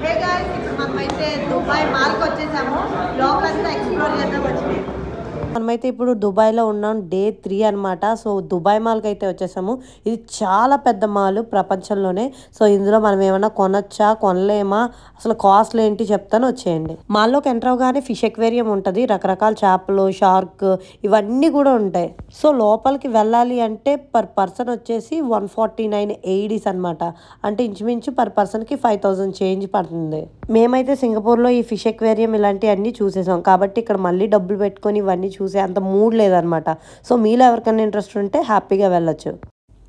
Hey guys, ఇప్పుడు మనమైతే Dubai మాల్కి వచ్చేసాము. లోపలంతా ఎక్స్ప్లోర్ చేద్దాం వచ్చింది. మనమైతే ఇప్పుడు దుబాయ్లో ఉన్నాం. డే 3 అనమాట. సో దుబాయ్ మాల్కి అయితే వచ్చేసాము. ఇది చాలా పెద్ద మాల్ ప్రపంచంలోనే. సో ఇందులో మనం ఏమైనా కొనొచ్చా, కొనలేమా, అసలు కాస్ట్లు ఏంటి చెప్తాను, వచ్చేయండి. మాల్లోకి ఎంటర్ అవగానే ఫిష్ ఎక్వేరియం ఉంటుంది. రకరకాల చేపలు, షార్క్ ఇవన్నీ కూడా ఉంటాయి. సో లోపలికి వెళ్ళాలి అంటే పర్ పర్సన్ వచ్చేసి 149 AEDs అనమాట. అంటే ఇంచుమించు పర్ పర్సన్కి 5000 చేంజ్ పడుతుంది. మేమైతే సింగపూర్లో ఈ ఫిష్ ఎక్వేరియం ఇలాంటివన్నీ చూసేసాం కాబట్టి ఇక్కడ మళ్ళీ డబ్బులు పెట్టుకొని ఇవన్నీ చూసే అంత మూడ్ లేదనమాట. సో మీలో ఎవరికైనా ఇంట్రెస్ట్ ఉంటే హ్యాపీగా వెళ్ళొచ్చు.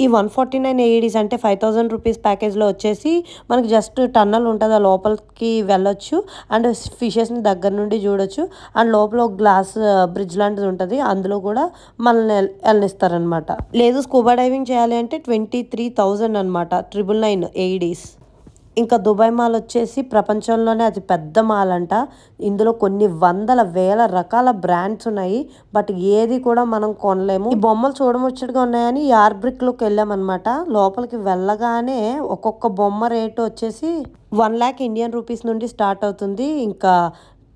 ఈ 149 AEDs అంటే 5000 రూపీస్ ప్యాకేజ్లో వచ్చేసి మనకి జస్ట్ టన్నల్ ఉంటుంది, ఆ లోపలికి వెళ్ళొచ్చు అండ్ ఫిషెస్ని దగ్గర నుండి చూడొచ్చు. అండ్ లోపల ఒక గ్లాస్ బ్రిడ్జ్ లాంటిది ఉంటుంది, అందులో కూడా మనల్ని వెళ్ళనిస్తారనమాట. లేదు స్కూబా డైవింగ్ చేయాలి అంటే 23,000 అనమాట, 999 AEDs. ఇంకా దుబాయ్ మాల్ వచ్చేసి ప్రపంచంలోనే అతి పెద్ద మాల్ అంట. ఇందులో కొన్ని వందల వేల రకాల బ్రాండ్స్ ఉన్నాయి, బట్ ఏది కూడా మనం కొనలేము. ఈ బొమ్మలు చూడముచ్చటగా ఉన్నాయని ఈ ఆర్బ్రిక్లోకి వెళ్ళామన్నమాట. లోపలికి వెళ్ళగానే ఒక్కొక్క బొమ్మ రేటు వచ్చేసి 1 lakh ఇండియన్ రూపీస్ నుండి స్టార్ట్ అవుతుంది. ఇంకా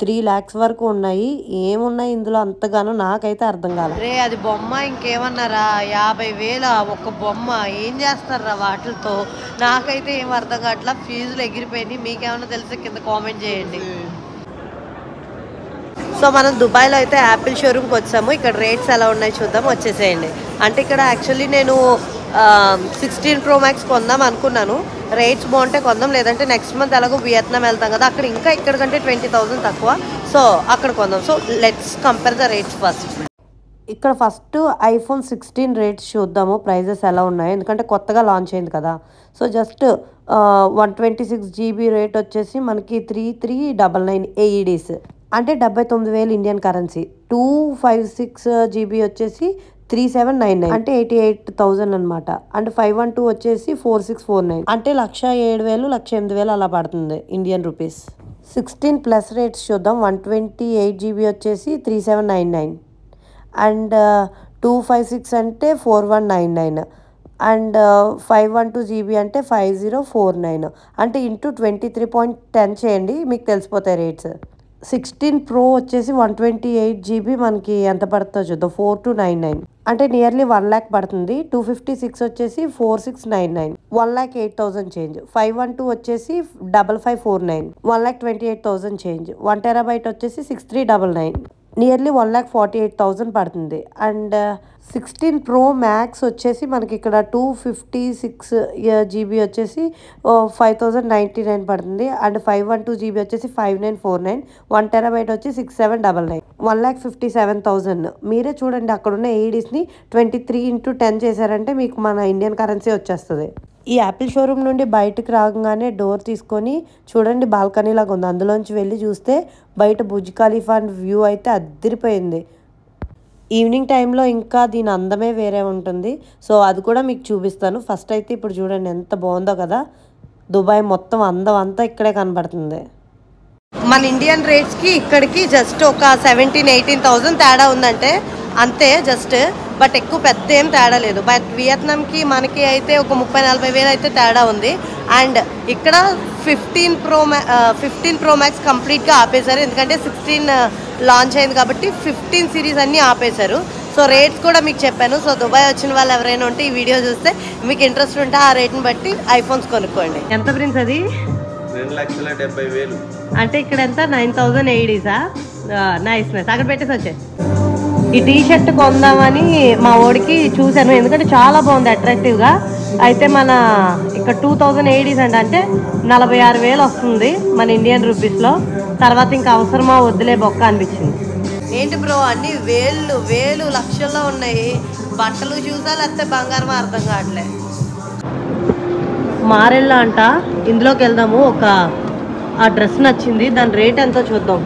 3 lakhs వరకు ఉన్నాయి. ఏమున్నాయి ఇందులో అంతగానో నాకైతే అర్థం కాలేదు. రే అది బొమ్మ ఇంకేమన్నారా, 50,000 ఒక్క బొమ్మ, ఏం చేస్తారా వాటితో? నాకైతే ఏం అర్థం కావట్లా. ఫీజులు ఎగిరిపోయినాయి. మీకేమన్నా తెలిస్తే కింద కామెంట్ చేయండి. సో మనం దుబాయ్లో అయితే యాపిల్ షోరూమ్కి వచ్చాము. ఇక్కడ రేట్స్ ఎలా ఉన్నాయి చూద్దాం, వచ్చేసేయండి. అంటే ఇక్కడ యాక్చువల్లీ నేను 16 Pro Max కొందాం అనుకున్నాను. రేట్స్ బాగుంటే కొందాం, లేదంటే నెక్స్ట్ మంత్ ఎలాగో వియత్నాం వెళ్తాం కదా, అక్కడ ఇంకా ఇక్కడ కంటే 20,000 తక్కువ. సో అక్కడ కొందాం. So let's compare the rates first. ఇక్కడ ఫస్ట్ iPhone 16 రేట్స్ చూద్దాము, ప్రైజెస్ ఎలా ఉన్నాయి, ఎందుకంటే కొత్తగా లాంచ్ అయింది కదా. సో జస్ట్ 126 GB రేట్ వచ్చేసి మనకి 3399 AEDs, అంటే 79,000 ఇండియన్ కరెన్సీ. 256 GB వచ్చేసి 3799, అంటే 88,000 అనమాట. అండ్ 512 వచ్చేసి 4649, అంటే 1,07,000 1,08,000 అలా పడుతుంది ఇండియన్ రూపీస్. 16 ప్లస్ రేట్స్ చూద్దాం. 128 GB వచ్చేసి 3799, అండ్ 256 అంటే 4199, అండ్ 512 GB అంటే 5049, అంటే ఇంటూ 23.10 చేయండి, మీకు తెలిసిపోతాయి రేట్స్. 16 Pro వచ్చేసి 128 GB మనకి ఎంత పడుతుందో చూద్దాం. 4299, అంటే నియర్లీ 1 lakh పడుతుంది. 256 వచ్చేసి 4699, 1,08,000 చేంజ్. 512 వచ్చేసి 5549, 1,28,000 చేంజ్. 1 TB వచ్చేసి 6399, నియర్లీ 1,48,000 పడుతుంది. అండ్ 16 Pro Max వచ్చేసి మనకి ఇక్కడ 256 GB వచ్చేసి 5,099 పడుతుంది. అండ్ 512 GB వచ్చేసి 5949, 1 TB వచ్చి 6799, 1,57,000. మీరే చూడండి, అక్కడ ఉన్న AEDsని 23 into 10 చేశారంటే మీకు మన ఇండియన్ కరెన్సీ వచ్చేస్తుంది. ఈ యాపిల్ షోరూమ్ నుండి బయటకు రాగానే డోర్ తీసుకొని చూడండి, బాల్కనీ లాగా ఉంది. అందులోంచి వెళ్ళి చూస్తే బయట బుర్జ్ ఖలీఫా వ్యూ అయితే అదిరిపోయింది. ఈవినింగ్ టైంలో ఇంకా దీని అందమే వేరే ఉంటుంది. సో అది కూడా మీకు చూపిస్తాను. ఫస్ట్ అయితే ఇప్పుడు చూడండి ఎంత బాగుందో కదా. దుబాయ్ మొత్తం అందం అంతా ఇక్కడే కనబడుతుంది. మన ఇండియన్ రేట్స్కి ఇక్కడికి జస్ట్ ఒక 17,000-18,000 తేడా ఉందంటే అంతే జస్ట్. బట్ ఎక్కువ పెద్ద ఏం తేడా లేదు. బట్ వియత్నాంకి మనకి అయితే ఒక 30,000-40,000 అయితే తేడా ఉంది. అండ్ ఇక్కడ 15 Pro Max కంప్లీట్గా ఆపేశారు, ఎందుకంటే 16 లాంచ్ అయింది కాబట్టి 15 సిరీస్ అన్నీ ఆపేశారు. సో రేట్స్ కూడా మీకు చెప్పాను. సో దుబాయ్ వచ్చిన వాళ్ళు ఎవరైనా ఉంటే ఈ వీడియో చూస్తే మీకు ఇంట్రెస్ట్ ఉంటే ఆ రేట్ని బట్టి ఐఫోన్స్ కొనుక్కోండి. ఎంత ప్రిన్స్ అది? 2,70,000. అంటే ఇక్కడ ఎంత 9,000 AEDsా? Nice nice. అక్కడ పెట్టేసి వచ్చే. ఈ టీ షర్ట్ కొందామని మా ఓడికి చూశాను, ఎందుకంటే చాలా బాగుంది అట్రాక్టివ్గా. అయితే మన ఇక్కడ 2,000 AEDs అండి, అంటే 46,000 వస్తుంది మన ఇండియన్ రూపీస్లో. తర్వాత ఇంకా అవసరమా వద్దులే బొక్క అనిపించింది. ఏంటి బ్రో అన్ని వేలు లక్షల్లో ఉన్నాయి. బట్టలు చూసా లేకపోతే బంగారం అర్థం కావట్లే. మారెల్లా అంట, ఇందులోకి వెళ్దాము. ఆ డ్రెస్ నచ్చింది, దాని రేట్ ఎంతో చూద్దాం.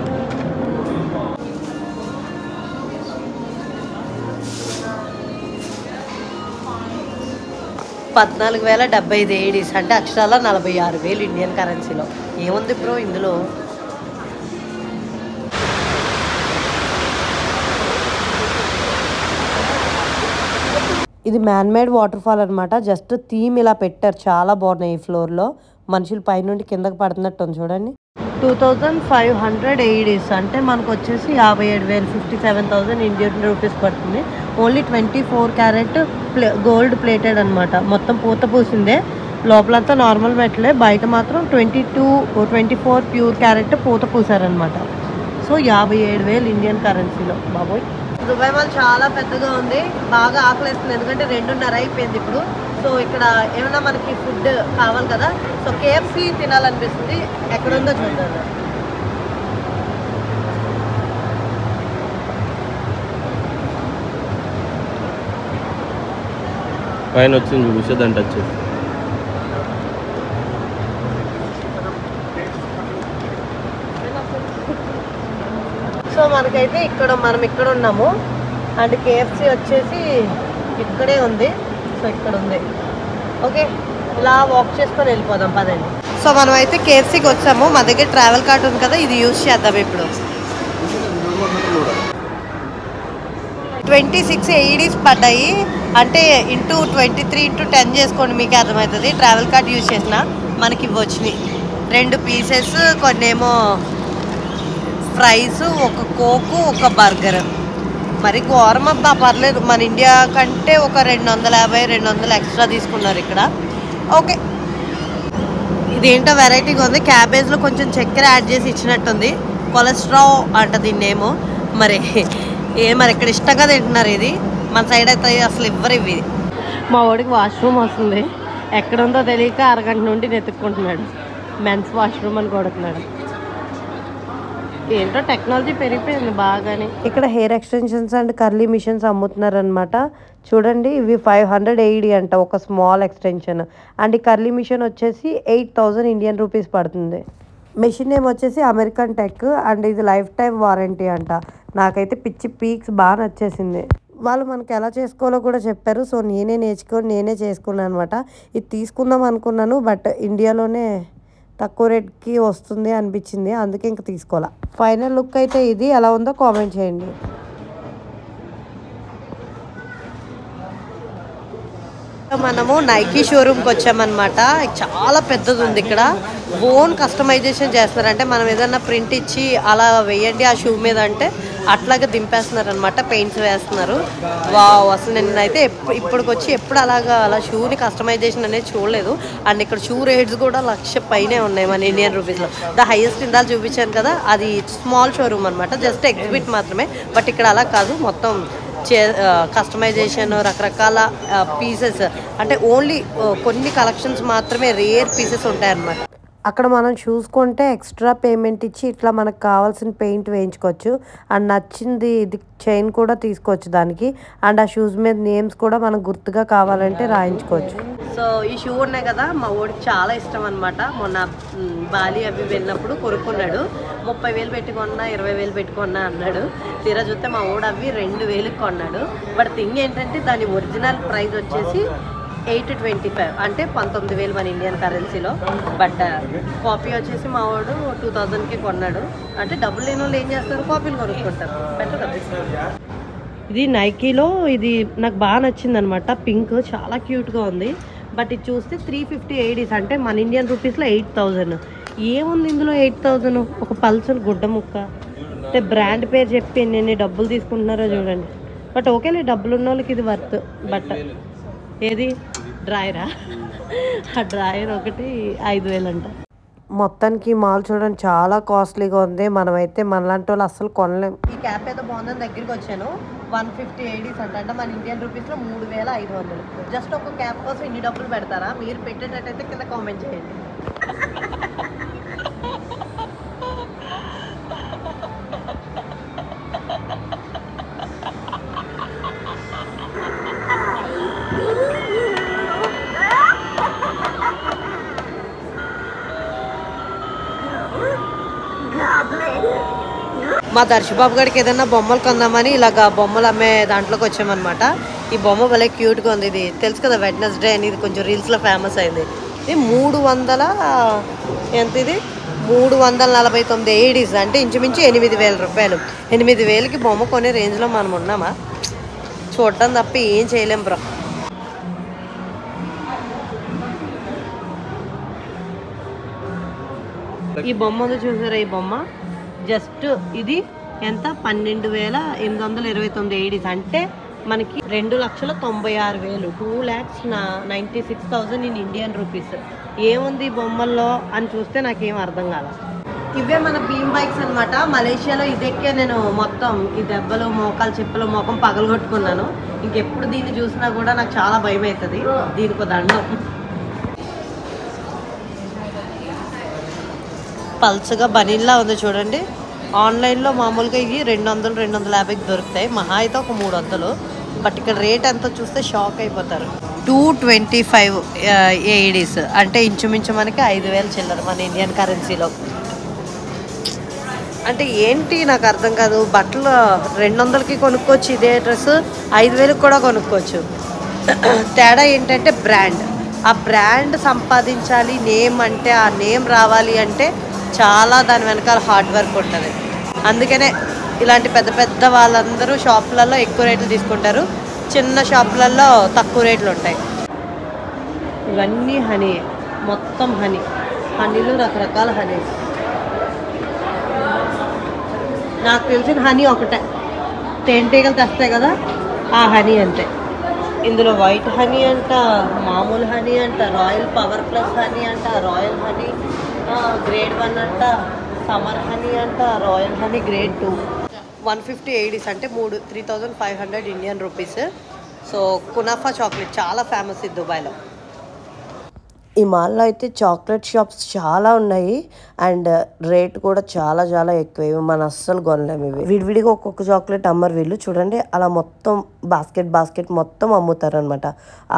14,075 AEDs, అంటే అక్షరాల 46,000 ఇండియన్ కరెన్సీలో. ఏముంది బ్రో ఇందులో? ఇది మ్యాన్ మేడ్ వాటర్ ఫాల్ అనమాట. జస్ట్ థీమ్ ఇలా పెట్టారు, చాలా బాగున్నాయి. ఈ ఫ్లోర్లో మనుషులు పైనుండి కిందకి పడుతున్నట్టు ఉంది చూడండి. 2500 AEDs అంటే మనకు వచ్చేసి 57,000 57,000 ఇండియన్ రూపీస్ పడుతుంది. ఓన్లీ 24 క్యారెట్ గోల్డ్ ప్లేటెడ్ అనమాట. మొత్తం పూత పూసిందే, లోపలంతా నార్మల్ మెటలే, బయట మాత్రం 24 ప్యూర్ క్యారెట్ పూత పూసారనమాట. సో 57,000 ఇండియన్ కరెన్సీలో. బాబోయ్, దుబాయ్ మాల్ చాలా పెద్దగా ఉంది, బాగా ఆకలిస్తుంది ఎందుకంటే 2:30 అయిపోయింది ఇప్పుడు. సో ఇక్కడ ఏమైనా మనకి ఫుడ్ కావాలి కదా, సో KFC తినాలనిపిస్తుంది. ఎక్కడుందో చూద్దాం. పైన వచ్చింది చూసేదంట వచ్చేసి. సో మనకైతే మనం ఇక్కడ ఉన్నాము అండ్ KFC వచ్చేసి ఇక్కడే ఉంది. సో ఇక్కడ ఉంది. ఓకే, ఇలా వాక్ చేసుకొని వెళ్ళిపోదాం పదండి. సో మనం అయితే KFCకి వచ్చాము. మా దగ్గర ట్రావెల్ కార్డ్ ఉంది కదా, ఇది యూజ్ చేద్దాం ఇప్పుడు. 26 AEDs పడ్డాయి అంటే ఇంటూ 23 ఇంటూ 10 చేసుకోండి, మీకు అర్థమవుతుంది. ట్రావెల్ కార్డ్ యూజ్ చేసిన మనకి ఇవి వచ్చినాయి. 2 పీసెస్, కొన్నేమో ఫ్రైస్, ఒక కోకు, ఒక బర్గర్. మరి ఘోరం అబ్బా, పర్లేదు. మన ఇండియా కంటే ఒక 250-200 ఎక్స్ట్రా తీసుకున్నారు ఇక్కడ. ఓకే, ఇదేంటో వెరైటీగా ఉంది. క్యాబేజ్లో కొంచెం చక్కెర యాడ్ చేసి ఇచ్చినట్టుంది. కొలెస్ట్రాల్ అంట దీన్నేమో. మరి ఇక్కడ ఇష్టంగా తింటున్నారు ఇది. మన సైడ్ అయితే అసలు ఇవ్వరు ఇవి. మా వాడికి వాష్రూమ్ వస్తుంది, ఎక్కడుందో తెలియక అరగంట నుండి వెతుక్కుంటున్నాడు. మెన్స్ వాష్రూమ్ అని కొడుతున్నాడు. ఏంటో టెక్నాలజీ పెరిగిపోయింది బాగానే. ఇక్కడ hair extensions and curly machines అమ్ముతున్నారు అనమాట. చూడండి, ఇవి 500 AED అంట ఒక స్మాల్ ఎక్స్టెన్షన్. అండ్ ఈ కర్లీ మిషన్ వచ్చేసి 8,000 ఇండియన్ రూపీస్ పడుతుంది. మెషిన్ నేమ్ వచ్చేసి అమెరికన్ టెక్ అండ్ ఇది లైఫ్ టైం వారంటీ అంట. నాకైతే పిచ్చి పీక్స్ బాగా నచ్చేసింది. వాళ్ళు మనకి ఎలా చేసుకోవాలో కూడా చెప్పారు. సో నేనే చేసుకున్నాను అనమాట. ఇది తీసుకుందాం అనుకున్నాను, బట్ ఇండియాలోనే తక్కువ రేట్కి వస్తుంది అనిపించింది, అందుకే ఇంక తీసుకోవాలా. ఫైనల్ లుక్ అయితే ఇది. ఎలా ఉందో కామెంట్ చేయండి. మనము నైకీ షోరూమ్కి వచ్చామన్నమాట. చాలా పెద్దది ఉంది ఇక్కడ. ఓన్ కస్టమైజేషన్ చేస్తున్నారు. అంటే మనం ఏదన్నా ప్రింట్ ఇచ్చి అలా వేయండి ఆ షూ మీద అంటే అట్లాగే దింపేస్తున్నారు అనమాట, పెయింట్స్ వేస్తున్నారు. వావ్, అసలు నేనైతే ఇప్పటికొచ్చి ఎప్పుడు అలా షూని కస్టమైజేషన్ అనేది చూడలేదు. అండ్ ఇక్కడ షూ రేట్స్ కూడా 1,00,000 పైనే ఉన్నాయి మన ఇండియన్ రూపీస్లో. ద హైయెస్ట్ ఇందాలు చూపించాను కదా, అది స్మాల్ షోరూమ్ అనమాట, జస్ట్ ఎగ్జిబిట్ మాత్రమే. బట్ ఇక్కడ అలా కాదు, మొత్తం కస్టమైజేషన్, రకరకాల పీసెస్, అంటే ఓన్లీ కొన్ని కలెక్షన్స్ మాత్రమే, రేర్ పీసెస్ ఉంటాయి అన్నమాట. అక్కడ మనం చూసుకుంటే ఎక్స్ట్రా పేమెంట్ ఇచ్చి ఇట్లా మనకు కావాల్సిన పెయింట్ వేయించుకోవచ్చు. అండ్ నచ్చింది ఇది చైన్ కూడా తీసుకోవచ్చు దానికి. అండ్ ఆ షూస్ మీద నేమ్స్ కూడా మనకు గుర్తుగా కావాలంటే రాయించుకోవచ్చు. సో ఈ షూ ఉన్నాయి కదా, మా వాడికి చాలా ఇష్టం అనమాట. మొన్న బాలి అవి వెళ్ళినప్పుడు కొనుక్కున్నాడు. 30,000 పెట్టుకున్నా, 20,000 పెట్టుకున్నా అన్నాడు. తీరా చూస్తే మా వాడు అవి 2,000కి కొన్నాడు. బట్ థింగ్ ఏంటంటే దాని ఒరిజినల్ ప్రైస్ వచ్చేసి 825, అంటే 19,000 మన ఇండియన్ కరెన్సీలో. బట్ కాపీ వచ్చేసి మా వాడు 2,000కి కొన్నాడు. అంటే డబ్బులు లేని వాళ్ళు ఏం చేస్తారు, కాపీలు కొనుక్కుంటారు. బెటర్ కదా. ఇది నైకీలో, ఇది నాకు బాగా నచ్చింది అనమాట. పింక్ చాలా క్యూట్గా ఉంది. బట్ ఇది చూస్తే 350 AEDs, అంటే మన ఇండియన్ రూపీస్లో 8,000. ఏముంది ఇందులో 8,000? ఒక పల్సర్ గుడ్డ ముక్క. అంటే బ్రాండ్ పేరు చెప్పి ఎన్ని డబ్బులు తీసుకుంటున్నారో చూడండి. బట్ ఓకేలే, డబ్బులు ఉన్న వాళ్ళకి ఇది వర్త్. బట్ ఏది డ్రాయరా? ఆ డ్రాయర్ ఒకటి 5,000 అంట. మొత్తానికి మాల్ చూడండి చాలా కాస్ట్లీగా ఉంది. మనమైతే మనలాంటి వాళ్ళు అస్సలు కొనలేం. ఈ క్యాప్ ఏదో బాగుందని దగ్గరికి వచ్చాను. 150 AEDs అంట, అంటే మన ఇండియన్ రూపీస్లో 3,500. జస్ట్ ఒక క్యాప్ కోసం ఇన్ని డబ్బులు పెడతారా? మీరు పెట్టేటట్టయితే కింద కామెంట్ చేయండి. మా దర్శబాబు గారికి ఏదైనా బొమ్మలు కొందామని ఇలాగ బొమ్మలు అమ్మే దాంట్లోకి వచ్చామన్నమాట. ఈ బొమ్మ భలే క్యూట్గా ఉంది. ఇది తెలుసు కదా, వెడ్నెస్డే అని, ఇది కొంచెం రీల్స్లో ఫేమస్ అయింది. ఇది 349 AEDs, అంటే ఇంచుమించు 8,000 రూపాయలు. 8,000కి బొమ్మ కొనే రేంజ్లో మనం ఉన్నామా? చూడటం తప్ప ఏం చేయలేం బ్రో. ఈ బొమ్మ ఉంది చూసారా, ఈ బొమ్మ జస్ట్ ఇది ఎంత 12,829 ఏడీస్, అంటే మనకి 2,96,000, 2,96,000 ఇన్ ఇండియన్ రూపీస్. ఏముంది ఈ బొమ్మల్లో అని చూస్తే నాకేం అర్థం కాల. ఇవే మన బీమ్ బైక్స్ అనమాట. మలేషియాలో ఇదెక్కే నేను మొత్తం ఈ దెబ్బలు, మోకాలు చెప్పులు, మొఖం పగలగొట్టుకున్నాను. ఇంకెప్పుడు దీన్ని చూసినా కూడా నాకు చాలా భయం అవుతుంది. దీనికి దండం. పల్చగా బనీల్లా ఉంది చూడండి. ఆన్లైన్లో మామూలుగా ఇవి 200, 250కి దొరుకుతాయి, మహా అయితే ఒక 300. బట్ ఇక్కడ రేట్ ఎంత చూస్తే షాక్ అయిపోతారు. 225 ఏడీస్ అంటే ఇంచుమించు మనకి 5,000 చిల్లర మన ఇండియన్ కరెన్సీలో. అంటే ఏంటి నాకు అర్థం కాదు. బట్టలు 200కి కొనుక్కోవచ్చు, ఇదే డ్రెస్ 5,000కి కూడా కొనుక్కోవచ్చు. తేడా ఏంటంటే బ్రాండ్. ఆ బ్రాండ్ సంపాదించాలి, నేమ్ అంటే ఆ నేమ్ రావాలి అంటే చాలా దాని వెనకాల హార్డ్ వర్క్ ఉంటుంది. అందుకనే ఇలాంటి పెద్ద పెద్ద వాళ్ళందరూ షాపులలో ఎక్కువ రేట్లు తీసుకుంటారు, చిన్న షాపులలో తక్కువ రేట్లు ఉంటాయి. ఇవన్నీ హనీ, మొత్తం హనీలు రకరకాల హనీస్. నాకు తెలిసిన హనీ ఒకటే, తేనెటీగలు తెస్తాయి కదా ఆ హనీ అంతే. ఇందులో వైట్ హనీ అంట, మామూలు హనీ అంట, రాయల్ పవర్ ప్లస్ హనీ అంట, రాయల్ హనీ గ్రేడ్ 1 అంట, సమ్మర్ హనీ అంట, రాయల్ హనీ గ్రేడ్ 2. 150 ఏడీస్ అంటే 3,500 Indian rupees. So kunafa chocolate చాలా ఫేమస్ ఇది దుబాయ్లో. ఈ మాల్లో అయితే చాక్లెట్ షాప్స్ చాలా ఉన్నాయి అండ్ రేట్ కూడా చాలా చాలా ఎక్కువ. ఇవి మనం అస్సలు కొనలేము. ఇవి విడివిడిగా ఒక్కొక్క చాక్లెట్ అమ్మరు వీళ్ళు. చూడండి అలా మొత్తం బాస్కెట్ మొత్తం అమ్ముతారు అనమాట.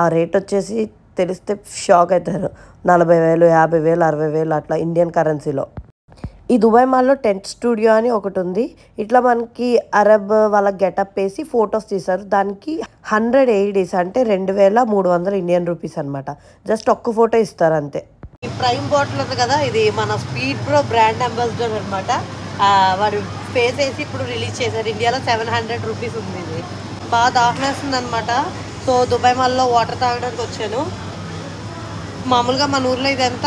ఆ రేట్ వచ్చేసి తెలిస్తే షాక్ అవుతారు. 40,000, 50,000, 60,000 అట్లా ఇండియన్ కరెన్సీలో. ఈ దుబాయ్ మాల్లో టెంట్ స్టూడియో అని ఒకటి ఉంది. ఇట్లా మనకి అరబ్ వాళ్ళ గెటప్ వేసి ఫొటోస్ తీశారు. దానికి 100 ఏడీస్ అంటే 2,300 ఇండియన్ రూపీస్ అనమాట. జస్ట్ ఒక్క ఫోటో ఇస్తారు అంతే. ఈ ప్రైమ్ బాటిల్ ఉంది కదా, ఇది మన స్పీడ్ ప్రో బ్రాండ్ అంబాసిడర్ అనమాట. వాడు ఫేస్ వేసి ఇప్పుడు రిలీజ్ చేశారు. ఇండియాలో 700 రూపీస్ ఉంది. ఇది బాగా దాహమేస్తుంది అనమాట. సో దుబాయ్ మాల్లో వాటర్ తాగడానికి వచ్చాను. మామూలుగా మన ఊర్లో ఇది ఎంత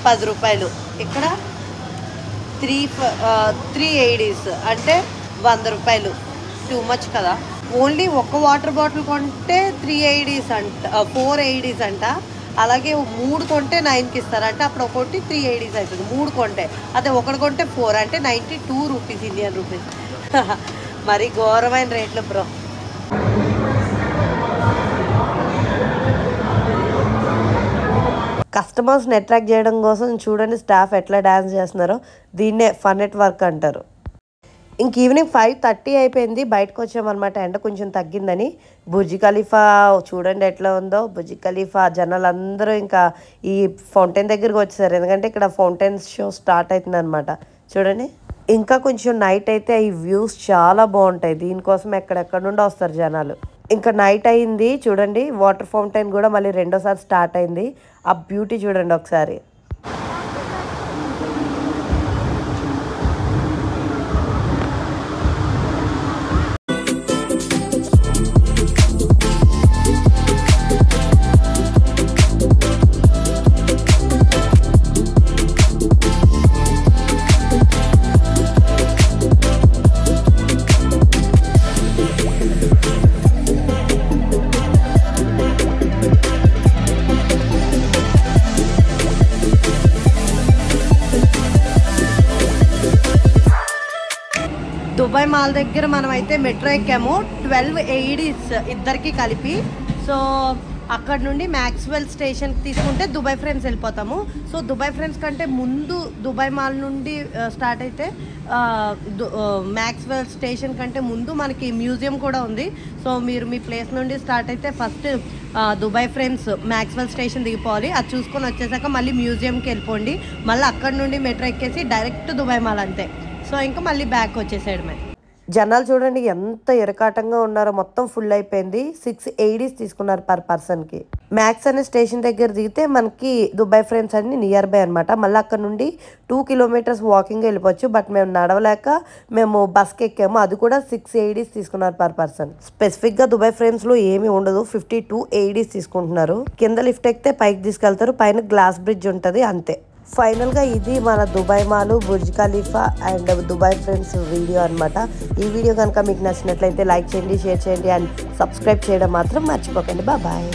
10 రూపాయలు, ఇక్కడ 3 ఏడీస్ అంటే 100 రూపాయలు. టూ మచ్ కదా. ఓన్లీ ఒక వాటర్ బాటిల్ కొంటే 3 ఏడీస్ అంట, 4 ఏడీస్ అంట. అలాగే 3 కొంటే 9కి ఇస్తారు, అంటే అప్పుడు ఒకటి 3 ఏడీస్ అవుతుంది 3 కొంటే. అదే ఒకటి కొంటే 4 అంటే 92 రూపీస్ ఇండియన్ రూపీస్. మరి ఘోరమైన రేట్లు బ్రో. కస్టమర్స్ని అట్రాక్ట్ చేయడం కోసం చూడండి స్టాఫ్ ఎట్లా డ్యాన్స్ చేస్తున్నారో. దీన్నే ఫన్ ఎట్ వర్క్ అంటారు. ఇంక ఈవినింగ్ 5:30 అయిపోయింది. బయటకు వచ్చామన్నమాట, ఎండ కొంచెం తగ్గిందని. బుర్జ్ ఖలీఫా చూడండి ఎట్లా ఉందో. బుర్జ్ ఖలీఫా జనాలందరూ ఇంకా ఈ ఫౌంటైన్ దగ్గరికి వచ్చేసారు, ఎందుకంటే ఇక్కడ ఫౌంటైన్ షో స్టార్ట్ అవుతుంది అనమాట. చూడండి ఇంకా కొంచెం నైట్ అయితే ఈ వ్యూస్ చాలా బాగుంటాయి. దీనికోసం ఎక్కడెక్కడ నుండి వస్తారు జనాలు. ఇంకా నైట్ అయింది చూడండి. వాటర్ ఫౌంటైన్ కూడా మళ్ళీ రెండోసారి స్టార్ట్ అయింది. ఆ బ్యూటీ చూడండి ఒకసారి. దుబాయ్ మాల్ దగ్గర మనం అయితే మెట్రో ఎక్కాము. 12 ఏడీస్ ఇద్దరికి కలిపి. సో అక్కడ నుండి మ్యాక్స్వెల్ స్టేషన్కి తీసుకుంటే దుబాయ్ ఫ్రెండ్స్ వెళ్ళిపోతాము. సో దుబాయ్ ఫ్రెండ్స్ కంటే ముందు దుబాయ్ మాల్ నుండి స్టార్ట్ అయితే మ్యాక్స్వెల్ స్టేషన్ కంటే ముందు మనకి మ్యూజియం కూడా ఉంది. సో మీరు మీ ప్లేస్ నుండి స్టార్ట్ అయితే first Dubai friends Maxwell station దిగిపోవాలి. అది చూసుకొని వచ్చేసాక మళ్ళీ మ్యూజియంకి వెళ్ళిపోండి. మళ్ళీ అక్కడ నుండి మెట్రో ఎక్కేసి డైరెక్ట్ దుబాయ్ మాల్ అంతే. సో ఇంకా మళ్ళీ బ్యాక్ వచ్చేసాడు. జనాలు చూడండి ఎంత ఇరకాటంగా ఉన్నారో. మొత్తం ఫుల్ అయిపోయింది. 6 ఏడీస్ తీసుకున్నారు పర్ పర్సన్కి. మ్యాక్స్ అనే స్టేషన్ దగ్గర దిగితే మనకి దుబాయ్ ఫ్రెండ్స్ అన్ని నియర్ బై అనమాట. మళ్ళీ అక్కడ నుండి 2 కిలోమీటర్స్ వాకింగ్ వెళ్ళిపోవచ్చు. బట్ మేము నడవలేక మేము బస్కి ఎక్కాము. అది కూడా 6 ఏడీస్ తీసుకున్నారు పర్ పర్సన్. స్పెసిఫిక్గా దుబాయ్ ఫ్రెండ్స్లో ఏమీ ఉండదు, 52 ఏడీస్ తీసుకుంటున్నారు. కింద లిఫ్ట్ ఎక్కితే పైకి తీసుకెళ్తారు, పైన గ్లాస్ బ్రిడ్జ్ ఉంటుంది అంతే. ఫైనల్గా ఇది మన Dubai mall, Burj Khalifa and Dubai friends video అనమాట. ఈ వీడియో కనుక మీకు నచ్చినట్లయితే లైక్ చేయండి, షేర్ చేయండి అండ్ సబ్స్క్రైబ్ చేయడం మాత్రం మర్చిపోకండి. బాయ్.